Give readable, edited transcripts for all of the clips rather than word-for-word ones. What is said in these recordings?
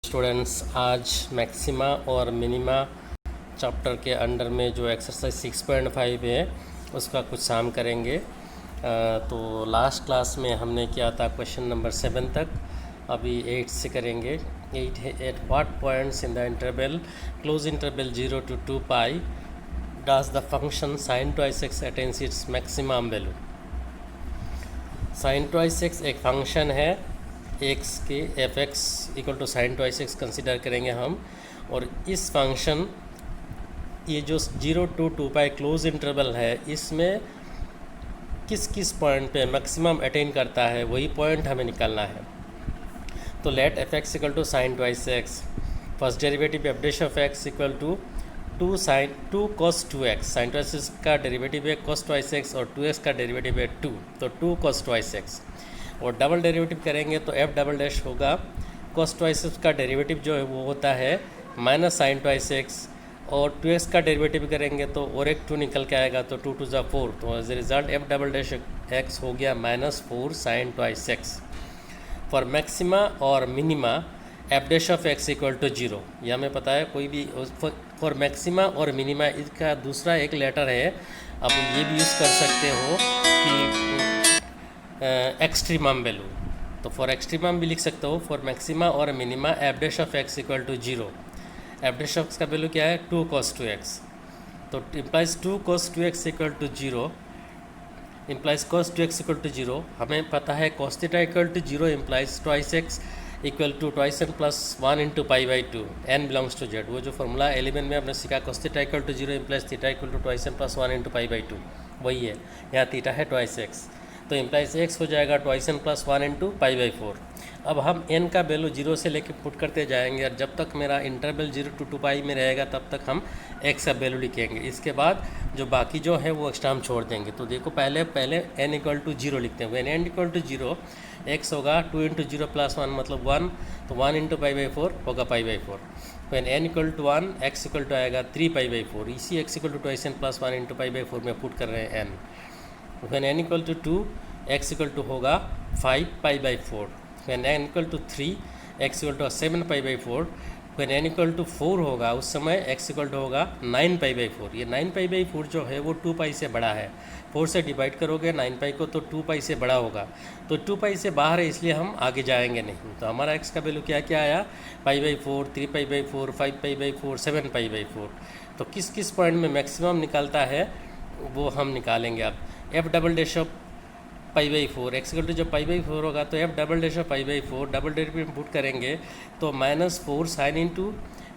Students, आज maxima और minima chapter के अंडर में जो एक्सरसाइज 6.5 है उसका कुछ साम करेंगे। तो लास्ट क्लास में हमने किया था क्वेश्चन नंबर 7 तक, अभी 8 से करेंगे। 8 है, at what points in the interval close interval 0 to 2 pi does the function sin twice x attains its maximum value. sin twice x एक फंक्शन है x के f x equal to sine twice x consider करेंगे हम, और इस function ये जो 0 to 2 pi close interval है इसमें किस किस पॉइंट पे मैक्सिमम अटेन करता है वही पॉइंट हमें निकालना है। तो let f x equal to sine twice x, first derivative f dash of x equal to 2 cos 2x, sine twice x का डेरिवेटिव है cos ट्वाइस एक्स और 2x का डेरिवेटिव है 2, तो 2 cos ट्वाइस एक्स। और डबल डेरिवेटिव करेंगे तो f double dash होगा cos ट्वाइस एक्स का डेरिवेटिव जो है वो होता है माइनस साइन ट्वाइस एक्स, और 2x का डेरिवेटिव करेंगे तो और एक 2 निकल के आएगा तो 2 2 ज़ा 4, तो as a result F double dash x हो गया -4 sine twice x. For maxima और minima F dash of x equal to 0, यह हमें पता है। कोई भी फॉर मैक्सिमा और मिनिमा इसका दूसरा एक लेटर है, अब ये भी यूज़ कर सकते हो कि एक्सट्रीमम वैल्यू, तो फॉर एक्सट्रीमम भी लिख सकते हो। फॉर मैक्सिमा और minima F dash of x equal to 0, f dash of x का वैल्यू क्या है 2 cos 2x, तो implies 2 cos 2x equal to 0, implies cos 2x equal to 0। हमें पता है cos theta equal to 0 implies twice x equal to twice n plus 1 into pi by 2, N belongs to Z. वो जो formula element में हमने सीखा cos theta equal to 0 implies theta equal to twice n plus 1 into pi by 2, वही है। यहाँ theta है twice x, तो इम्प्लाइज एक्स हो जाएगा twice n plus 1 into pi by 4। अब हम एन का वैल्यू 0 से लेके पुट करते जाएंगे, और जब तक मेरा इंटरवल 0 to 2 पाई में रहेगा तब तक हम एक्स का वैल्यू लिखेंगे। इसके बाद जो बाकी जो है वो एक्स्ट्रा हम छोड़ देंगे। तो देखो पहले एन इक्वल टू 0 लिखते हैं। When n equal to 0 x होगा 2 इंटू 0 प्लस 1 मतलब 1, तो 1 इंटू पाई बाई 4 होगा pi by 4। When n equal to 1 x equal to आएगा 3 पाई बाई 4, इसी x equal to twice n plus 1 into pi by 4 में put कर रहे हैं n. When n equal to 2 x equal to होगा 5 pi by 4। When n equal to 3 x equal to 7 pi by 4। When n equal to 4 होगा उस समय x equal to होगा 9 पाई by 4। ये 9 पाई बाई 4 जो है वो 2 पाई से बड़ा है, 4 से डिवाइड करोगे 9 पाई को तो 2 पाई से बड़ा होगा, तो 2 पाई से बाहर है इसलिए हम आगे जाएंगे नहीं। तो हमारा एक्स का वैल्यू क्या क्या आया, पाई by 4, 3 pi by 4, 5 pi by 4, 7 pi by 4। तो किस किस पॉइंट में मैक्सिमम निकलता है वो हम निकालेंगे। अब f double dash of pi by 4, x equal to जब पाई बाई 4 होगा तो f double dash of pi by 4 double derivative put करेंगे तो -4 साइन इंटू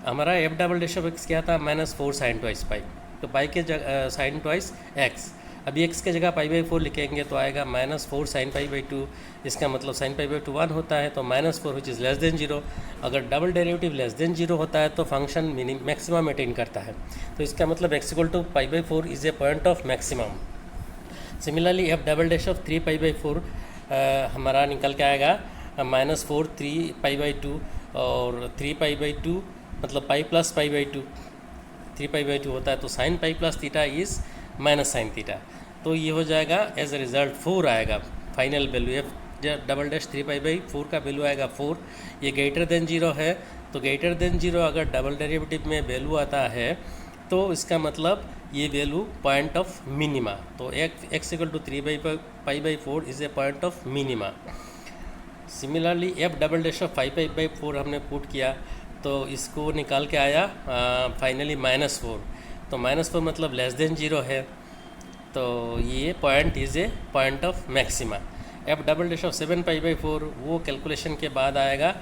हमारा f double dash of x क्या था -4 साइन ट्वाइस पाई, तो पाई के जगह साइन ट्वाइस एक्स, अभी एक्स के जगह पाई बाई 4 लिखेंगे तो आएगा -4 साइन पाई बाई 2। इसका मतलब साइन पाई बाई 2 1 होता है, तो -4 विच इज़ लेस देन 0। अगर डबल डेरिवेटिव लेस देन 0 होता है तो फंक्शन मैक्सिमम अटेन करता है, तो इसका मतलब x equal to pi by 4 is a point of maximum. Similarly f double dash of 3 pi by 4 हमारा निकल के आएगा -4 3 पाई बाई 2, और 3 पाई बाई 2 मतलब pi plus pi by 2, 3 pi by 2 होता है, तो sine pi plus theta is minus sine theta, तो ये हो जाएगा एज ए रिज़ल्ट 4 आएगा final value. F double dash 3 pi by 4 का वैल्यू आएगा 4। ये ग्रेटर देन 0 है, तो ग्रेटर देन 0 अगर डबल डेरिवेटिव में वैल्यू आता है तो इसका मतलब ये वैल्यू पॉइंट ऑफ मिनिमा, तो x equal to 3 pi by 4 is a point of minima. Similarly f double dash of 5 pi by 4 हमने पुट किया तो इसको निकाल के आया फाइनली -4, तो -4 मतलब लेस देन 0 है, तो ये point is a point of maxima. F double dash of 7 pi by 4 वो कैलकुलेशन के बाद आएगा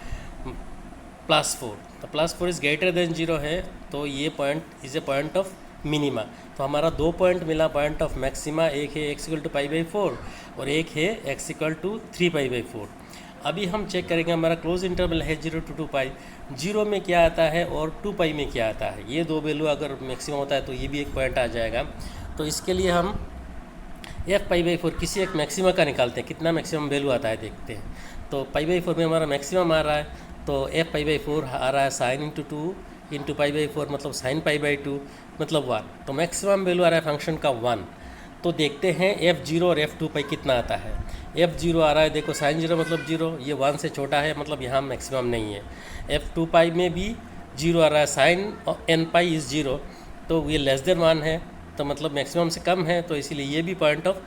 +4, तो +4 इज़ ग्रेटर देन 0 है, तो ये point is a point of minima. तो हमारा 2 पॉइंट मिला पॉइंट ऑफ मैक्सिमा, एक है x equal to pi by 4 और एक है x equal to 3 pi by 4। अभी हम चेक करेंगे हमारा क्लोज इंटरवल है 0 to 2 पाई, 0 में क्या आता है और 2 पाई में क्या आता है, ये दो वैल्यू अगर मैक्सिमम होता है तो ये भी एक पॉइंट आ जाएगा। तो इसके लिए हम एफ पाई बाई 4 किसी एक मैक्सिमा का निकालते हैं, कितना मैक्सिमम वैल्यू आता है देखते हैं। तो पाई बाई 4 में हमारा मैक्सिमम आ रहा है, तो एफ पाई बाई 4 आ रहा है sine into 2 into pi by 4 मतलब साइन पाई बाई 2 मतलब 1, तो मैक्सिमम वैल्यू आ रहा है फंक्शन का 1। तो देखते हैं F0 और F2 पे कितना आता है। F0 आ रहा है, देखो साइन 0 मतलब 0, ये 1 से छोटा है, मतलब यहाँ मैक्सिमम नहीं है। F2 पाई में भी 0 आ रहा है, साइन n पाई इज़ 0, तो ये लेस देन 1 है, तो मतलब मैक्सिमम से कम है, तो इसीलिए ये भी पॉइंट ऑफ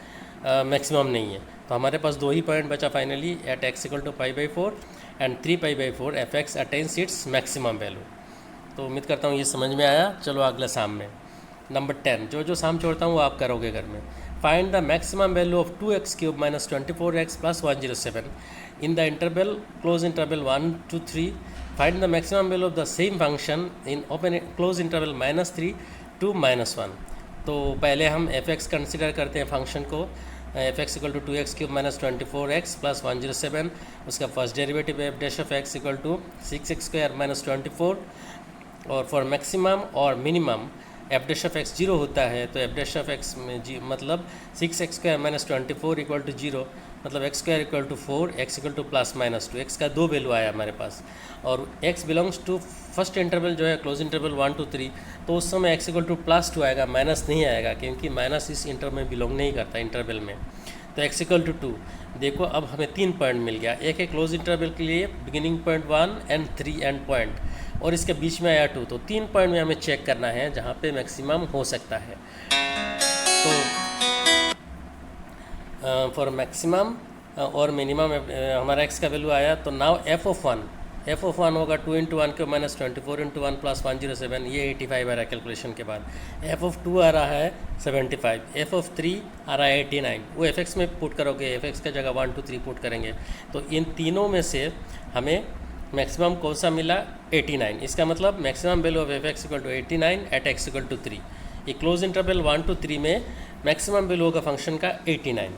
मैक्सिमम नहीं है। तो हमारे पास दो ही पॉइंट बचा finally, at x equal to π/4 and 3π/4 fx attains its maximum value. तो उम्मीद करता हूँ ये समझ में आया। चलो अगला साम में नंबर 10, जो साम छोड़ता हूँ वो आप करोगे घर में। Find the maximum value of 2x³ - 24x + 107 in the interval close interval 1 to 3। Find the maximum value of the same function in open close interval -3 to -1। तो पहले हम fx कंसिडर करते हैं फंक्शन को, fx equal to 2x³ - 24x + 107। उसका first derivative f'(x) equal to 6x² - 24। और for maximum और minimum f'(x) 0 होता है, तो f'(x) में मतलब 6x² - 24 इक्वल टू 0, मतलब x² equal to 4, x equal to +-2। x का दो वैल्यू आया हमारे पास, और x belongs to first interval जो है क्लोज इंटरवल 1 to 3, तो उस समय x इक्वल टू +2 आएगा, माइनस नहीं आएगा, क्योंकि माइनस इस इंटरवल में बिलोंग नहीं करता इंटरवल में। तो x इक्वल टू 2। देखो अब हमें 3 पॉइंट मिल गया, एक है क्लोज इंटरवल के लिए beginning point 1 and 3 and point, और इसके बीच में आया 2, तो 3 पॉइंट में हमें चेक करना है जहाँ पे मैक्सिमम हो सकता है। तो फॉर मैक्सिमम और मिनिमम हमारा x का वैल्यू आया, तो नाउ f ऑफ 1 होगा 2 × 1 के -24 × 1 + 107, ये 85 आ रहा है कैलकुलेशन के बाद। f ऑफ 2 आ रहा है 75, f ऑफ 3 आ रहा है 89, वो fx में पुट करोगे, fx का जगह 1 2 3 पुट करेंगे, तो इन तीनों में से हमें मैक्सिमम कौन सा मिला, 89। इसका मतलब maximum value of f(x) equal to 89 at x equal to 3। ये क्लोज इंटरवल 1 to 3 में मैक्सिमम वैल्यू होगा फंक्शन का 89।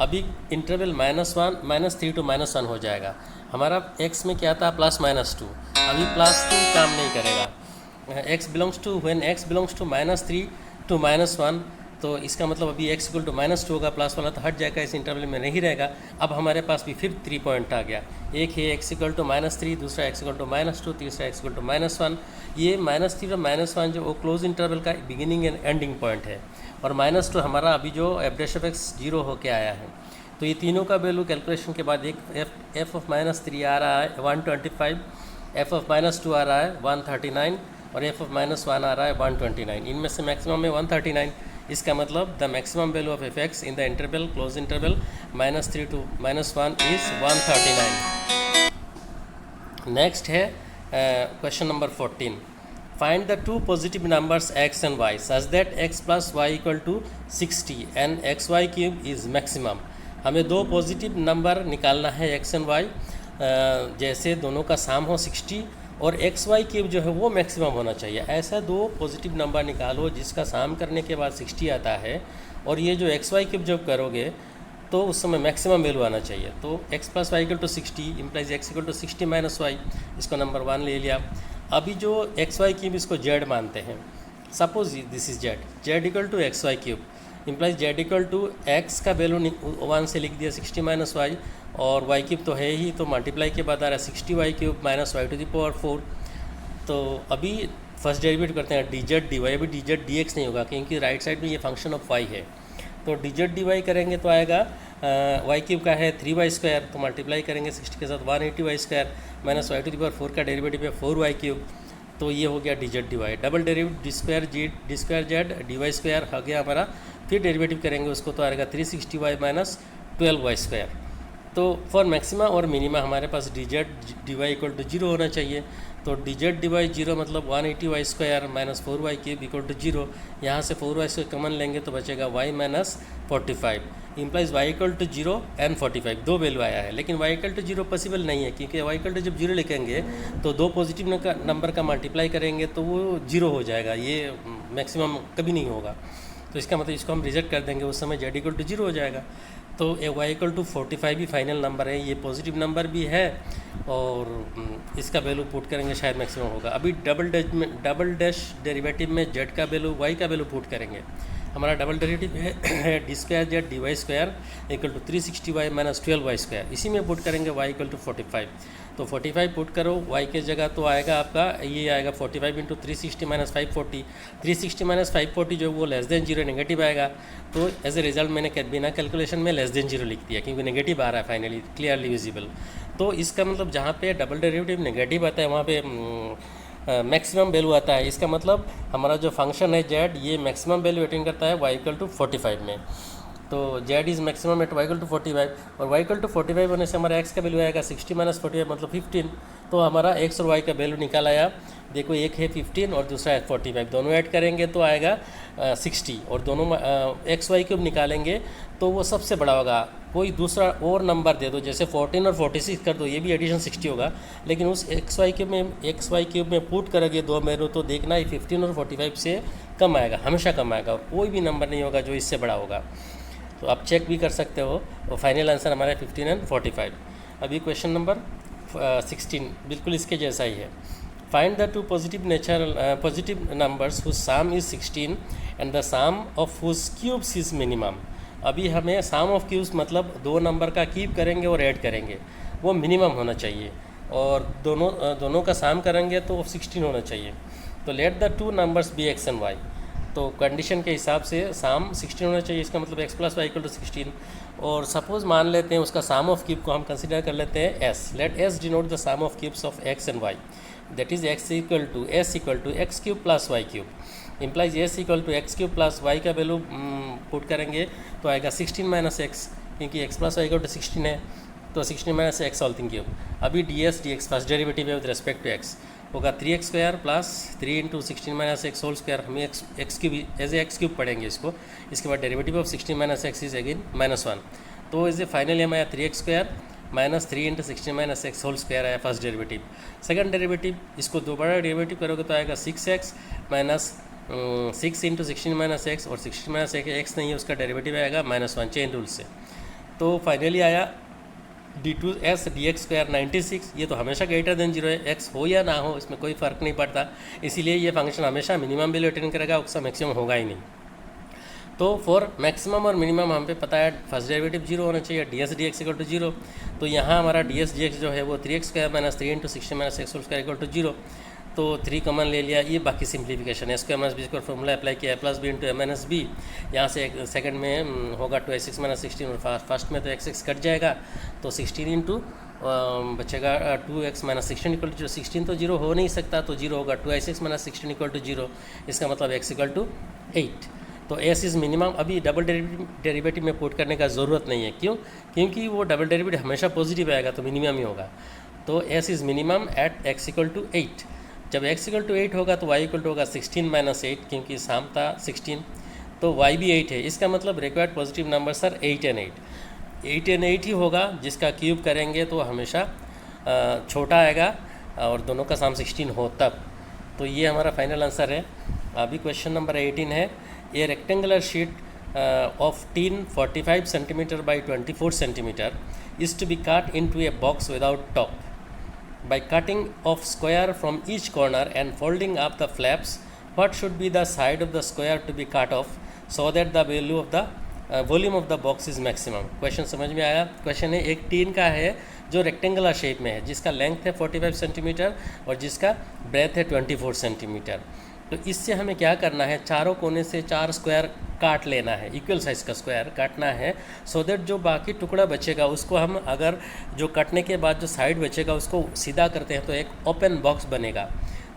अभी इंटरवल -3 to -1 हो जाएगा। हमारा x में क्या था, +-2, अभी +2 काम नहीं करेगा। x belongs to when x belongs to -3 to -1, तो इसका मतलब अभी x इक्वल टू -2 होगा, प्लस वाला तो हट जाएगा, इस इंटरवल में नहीं रहेगा। अब हमारे पास भी फिर 3 पॉइंट आ गया, एक है x इक्वल टू -3, दूसरा x इक्वल टू -2, तीसरा x इक्वल टू -1। ये -3 और -1 जो वो क्लोज इंटरवल का बिगिनिंग एंड एंडिंग पॉइंट है, और -2 हमारा अभी जो f'(x) 0 होके आया है। तो ये तीनों का वैल्यू कैलकुलेशन के बाद, एक f ऑफ -3 आ रहा है 125, f ऑफ -2 आ रहा है 139, और f ऑफ -1 आ रहा है 129। इनमें से मैक्सिमम है 139। इसका मतलब the maximum value of f(x) in the interval close interval -3 to -1 is 139। Next है question number 14। Find the two positive numbers x and y such that x + y equal to 60 and xy³ is maximum. हमें दो positive number निकालना है x and y, जैसे दोनों का साम हो 60 और xy³ जो है वो मैक्सिमम होना चाहिए। ऐसा दो पॉजिटिव नंबर निकालो जिसका साम करने के बाद 60 आता है, और ये जो xy³ जब करोगे तो उस समय मैक्सिमम वैल्यू आना चाहिए। तो x + y equal to 60 implies x equal to 60 - y, इसको नंबर 1 ले लिया। अभी जो xy³ इसको z मानते हैं, suppose this is z equal to xy³ implies z equal to x का वैल्यू 1 से लिख दिया 60 - y, और y³ तो है ही, तो मल्टीप्लाई के बाद आ रहा है 60y³ - y⁴। तो अभी फर्स्ट डेरिवेटिव करते हैं dz dy। अभी dz dx नहीं होगा क्योंकि राइट साइड में ये फंक्शन ऑफ y है, तो dz dy करेंगे तो आएगा y³ का है 3y², तो मल्टीप्लाई करेंगे 60 के साथ 180y² - y⁴ का डेरिवेटिव है 4y³, तो ये हो गया dz dy। Double derivative d² dy² हो गया हमारा, फिर डेरिवेटिव करेंगे उसको तो आएगा 360y - 12y²। तो फॉर मैक्सिमा और मिनिमा हमारे पास dz dy इक्वल टू 0 होना चाहिए। तो dz dy 0 मतलब 180y² - 4y³ इक्वल टू 0। यहाँ से 4y² कॉमन लेंगे तो बचेगा y - 45 implies y equal to 0 and 45। दो वैल्यू आया है, लेकिन y इक्वल टू 0 पॉसिबल नहीं है, क्योंकि y इक्वल टू जब 0 लिखेंगे तो दो पॉजिटिव नंबर का मल्टीप्लाई करेंगे तो वो 0 हो जाएगा, ये मैक्सिमम कभी नहीं होगा। तो इसका मतलब इसको हम रिजेक्ट कर देंगे, उस समय z इक्वल टू 0 हो जाएगा। तो y इक्वल टू 45 भी फाइनल नंबर है, ये पॉजिटिव नंबर भी है, और इसका वैल्यू पुट करेंगे शायद मैक्सिमम होगा। अभी डबल डैश डेरिवेटिव में z का वैल्यू y का वैल्यू पुट करेंगे। हमारा डबल डेरिवेटिव है d square z d y square equal to 360y minus 12y square. इसी में पुट करेंगे y इक्वल टू 45, तो 45 पुट करो y के जगह तो आएगा आपका ये आएगा 45 इंटू 360 माइनस 540, 360 माइनस 540 जो वो लेस देन जीरो नेगेटिव आएगा। तो एज ए रिजल्ट मैंने बिना कैलकुलेशन में लेस देन जीरो लिख दिया क्योंकि नेगेटिव आ रहा है फाइनली क्लियरली विजिबल। तो इसका मतलब जहाँ पे डबल डेरिवेटिव नेगेटिव आता है वहाँ पे मैक्सिमम वैल्यू आता है। इसका मतलब हमारा जो फंक्शन है जेड ये मैक्सिमम वैल्यू अटेन करता है y इक्वल टू 45 में। तो z is maximum at y equal to 45 और y इक्वल टू 45 होने से हमारा x का वैल्यू आएगा 60 माइनस 45 मतलब 15। तो हमारा x और y का वैल्यू निकाल आया। देखो एक है 15 और दूसरा है 45, दोनों ऐड करेंगे तो आएगा 60 और दोनों एक्स वाई क्यूब निकालेंगे तो वो सबसे बड़ा होगा। कोई दूसरा और नंबर दे दो जैसे 14 और 46 कर दो, ये भी एडिशन 60 होगा, लेकिन उस एक्स वाई क्यूब में पुट करोगे दो वैल्यू तो देखना ही 15 और 45 से कम आएगा, हमेशा कम आएगा और कोई भी नंबर नहीं होगा जो इससे बड़ा होगा। तो आप चेक भी कर सकते हो। और फाइनल आंसर हमारा 15 एंड 45। अभी क्वेश्चन नंबर 16 बिल्कुल इसके जैसा ही है। Find the two positive numbers whose sum is 16 and the sum of whose cubes is minimum. अभी हमें सम ऑफ क्यूब्स मतलब दो नंबर का क्यूब करेंगे और ऐड करेंगे, वो मिनिमम होना चाहिए और दोनों का सम करेंगे तो 16 होना चाहिए। तो let the two numbers be x and y. तो कंडीशन के हिसाब से सम 16 होना चाहिए, इसका मतलब x plus y equal to 16। और सपोज मान लेते हैं उसका सम ऑफ क्यूब को हम कंसिडर कर लेते हैं s। Let s denote the sum of cubes of x and y, that is x equal to x cube plus y cube implies s equal to x cube plus y का value put करेंगे तो आएगा 16 minus x, क्योंकि x plus y equal to 16 है तो 16 minus x all thing cube. अभी ds dx first derivative है with respect to x होगा 3x square plus 3 into 16 minus x whole square. हम x cube as a x cube पढ़ेंगे इसको। इसके बाद derivative of 16 minus x is again -1। तो as a finally हम आया 3x square minus 3 into 16 minus x whole square आया first derivative. Second derivative इसको दोबारा डेरिवेटिव करोगे तो आएगा 6x minus 6 into 16 minus x और 16 माइनस एक्स नहीं है उसका डेरिवेटिव आएगा -1 चेन रूल से। तो फाइनली आया d2s dx स्क्वायर 96। ये तो हमेशा ग्रेटर देन जीरो है, x हो या ना हो इसमें कोई फ़र्क नहीं पड़ता, इसीलिए ये फंक्शन हमेशा मिनिमम वैल्यू अटेन करेगा, उसका मैक्सिमम होगा ही नहीं। तो फॉर मैक्सिमम और मिनिमम हम पे पता है फर्स्ट डेरिवेटिव जीरो होना चाहिए, ds dx equal to zero. तो यहाँ हमारा ds dx जो है वो 3x square minus 3 into 16 minus x whole square equal to zero. तो 3 कॉमन ले लिया, ये बाकी सिंप्लीफिकेशन है। Square minus b square formula apply किया plus b into a minus b. यहाँ से सेकंड में होगा 2x माइनस 16 और फर्स्ट में तो x कट जाएगा तो 16 इंटू बचेगा 2x माइनस 16 इक्वल टू 16 तो जीरो हो नहीं सकता तो जीरो होगा 2x minus 16 equal to zero. इसका मतलब x इक्वल टू 8। तो s इज़ मिनिमम। अभी डबल डेरिवेटिव में पुट करने का ज़रूरत नहीं है, क्यों? क्योंकि वो डबल डेरिवेटिव हमेशा पॉजिटिव आएगा तो मिनिमम ही होगा। तो s is minimum at x equal to 8। जब x इक्वल टू 8 होगा तो y इक्वल टू होगा 16 माइनस 8, क्योंकि साम था 16 तो y भी 8 है। इसका मतलब required positive number sir 8 and 8 ही होगा, जिसका क्यूब करेंगे तो हमेशा छोटा आएगा और दोनों का साम 16 हो तब। तो ये हमारा फाइनल आंसर है। अभी क्वेश्चन नंबर 18 है। A rectangular sheet of tin 45 centimetre by 24 centimetre is to be cut into a box without top. By cutting off square from each corner and folding up the flaps, what should be the side of the square to be cut off so that the value of the volume of the box is maximum? Question समझ में आया? Question है एक tin का है जो rectangular shape में है, जिसका लेंथ है 45 सेंटीमीटर और जिसका ब्रेथ है 24 सेंटीमीटर। तो इससे हमें क्या करना है, चारों कोने से 4 स्क्वायर काट लेना है, इक्वल साइज़ का स्क्वायर काटना है, सो दैट जो बाकी टुकड़ा बचेगा उसको हम अगर जो कटने के बाद जो साइड बचेगा उसको सीधा करते हैं तो एक ओपन बॉक्स बनेगा।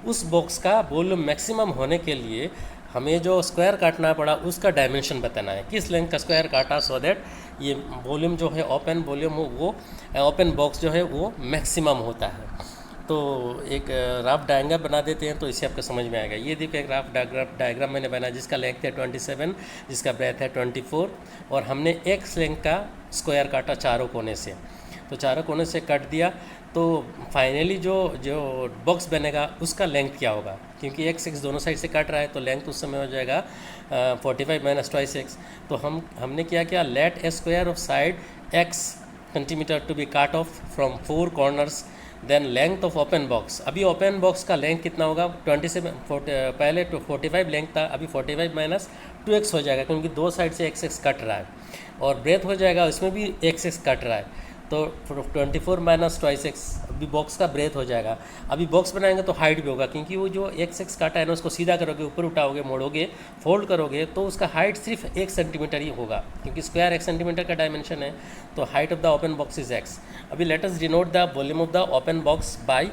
उस बॉक्स का वॉल्यूम मैक्सिमम होने के लिए हमें जो स्क्वायर काटना पड़ा उसका डायमेंशन बताना है, किस लेंथ का स्क्वायर काटा सो दैट ये वॉल्यूम जो है ओपन वॉल्यूम वो ओपन बॉक्स जो है वो मैक्सिमम होता है। तो एक रफ डायग्राम बना देते हैं तो इससे आपको समझ में आएगा। ये देखो एक रफ डायग्राम मैंने बनाया जिसका लेंथ है 27, जिसका ब्रेथ है 24 और हमने x लेंथ का स्क्वायर काटा चारों कोने से। तो चारों कोने से कट दिया तो फाइनली जो बॉक्स बनेगा उसका लेंथ क्या होगा, क्योंकि x दोनों साइड से कट रहा है तो लेंथ उस समय हो जाएगा 45 माइनस 2x। तो हमने क्या किया, let a square of side x centimetre to be cut off from 4 corners, then length of open box. अभी ओपन बॉक्स का लेंथ कितना होगा 27, पहले तो 45 लेंथ था, अभी 45 माइनस 2x हो जाएगा, क्योंकि दो साइड से x कट रहा है, और ब्रेथ हो जाएगा उसमें भी x कट रहा है, तो 24 माइनस ट्वाइस एक्स अभी बॉक्स का ब्रेथ हो जाएगा। अभी बॉक्स बनाएंगे तो हाइट भी होगा, क्योंकि वो जो x काटा है ना उसको सीधा करोगे, ऊपर उठाओगे, मोड़ोगे, फोल्ड करोगे, तो उसका हाइट सिर्फ 1 सेंटीमीटर ही होगा, क्योंकि स्क्वायर 1 सेंटीमीटर का डायमेंशन है, तो height of the open box is x। अभी let us denote the volume of the open box by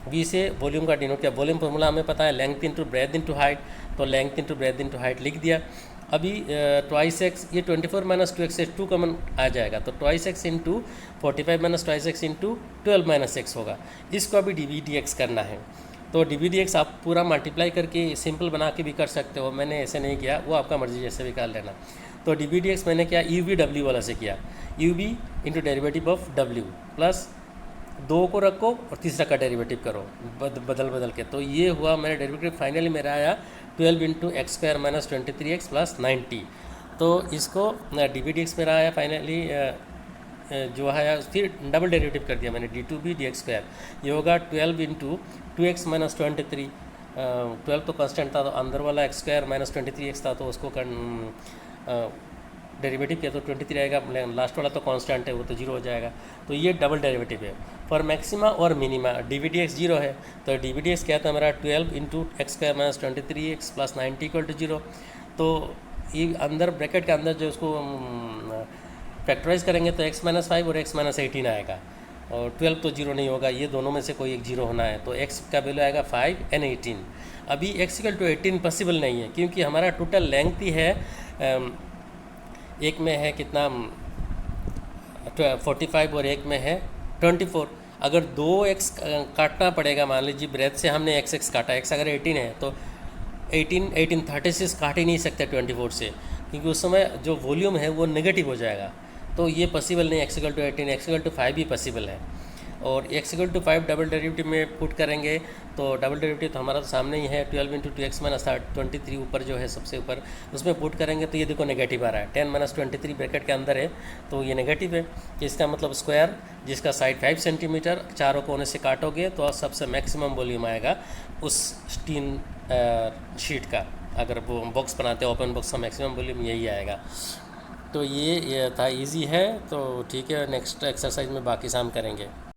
v से वॉल्यूम का डिनोट किया। वॉल्यूम फॉर्मूला हमें पता है length into breadth into height, तो length into breadth into height लिख दिया। अभी ट्वाइस एक्स, ये 24 माइनस 2x से 2 कॉमन आ जाएगा, तो twice x into 45 minus twice x into 12 minus x होगा। इसको अभी dv/dx करना है, तो dv/dx आप पूरा मल्टीप्लाई करके सिंपल बना के भी कर सकते हो, मैंने ऐसे नहीं किया, वो आपका मर्जी जैसे भी कर लेना। तो dv/dx मैंने क्या u/w वाला से किया, u/v into derivative of w plus 2 को रखो और तीसरा का डेरिवेटिव करो बदल के, तो ये हुआ मेरा डेरिवेटिव। फाइनली मेरा आया 12 into x square minus 23x plus 90। तो इसको dv/dx मेरा आया फाइनली जो है, फिर डबल डेरिवेटिव कर दिया मैंने d2b/dx², ये होगा 12 इंटू 2x माइनस 23, 12 तो कांस्टेंट था, तो अंदर वाला x² माइनस 23x था, तो उसको डेरिवेटिव किया तो 23 आएगा, लास्ट वाला तो कांस्टेंट है, वो तो 0 हो जाएगा। तो ये डबल डेरिवेटिव है फॉर मैक्सिमा और मिनिमा। dv/dx 0 है, तो dv/dx क्या था मेरा 12 into x² minus 23x plus 90 equal to 0। तो ये अंदर ब्रैकेट के अंदर जो उसको फैक्टराइज करेंगे तो x माइनस 5 और x माइनस 18 आएगा, और 12 तो 0 नहीं होगा, ये दोनों में से कोई एक 0 होना है, तो x का वैल्यू आएगा 5 and 18। अभी x इक्वल टू 18 पॉसिबल नहीं है, क्योंकि हमारा टोटल लेंथ ही है, एक में है कितना 45 और एक में है 24। अगर 2x काटना पड़ेगा, मान लीजिए ब्रेथ से हमने x काटा, x अगर 18 है तो 18 36 काट ही नहीं सकते 24 से, क्योंकि उस समय जो वॉल्यूम है वो नेगेटिव हो जाएगा, तो ये पॉसिबल नहीं। x equal to 18, x equal to 5 भी पॉसिबल है, और x equal to 5 double derivative में पुट करेंगे तो डबल डेरिवेटिव तो हमारा तो सामने ही है, 12 इंटू 2x माइनस 23 ऊपर जो है सबसे ऊपर, उसमें पुट करेंगे तो ये देखो नेगेटिव आ रहा है, 10 माइनस 23 ब्रैकेट के अंदर है, तो ये नेगेटिव है। इसका मतलब स्क्वायर जिसका साइड 5 सेंटीमीटर चारों कोने से काटोगे तो सबसे मैक्सिमम वॉल्यूम आएगा उस स्टीन शीट का। अगर वो बॉक्स बनाते हैं ओपन बॉक्स का मैक्सिमम वॉल्यूम यही आएगा। तो ये था, इजी है, तो ठीक है, नेक्स्ट एक्सरसाइज में बाकी शाम करेंगे।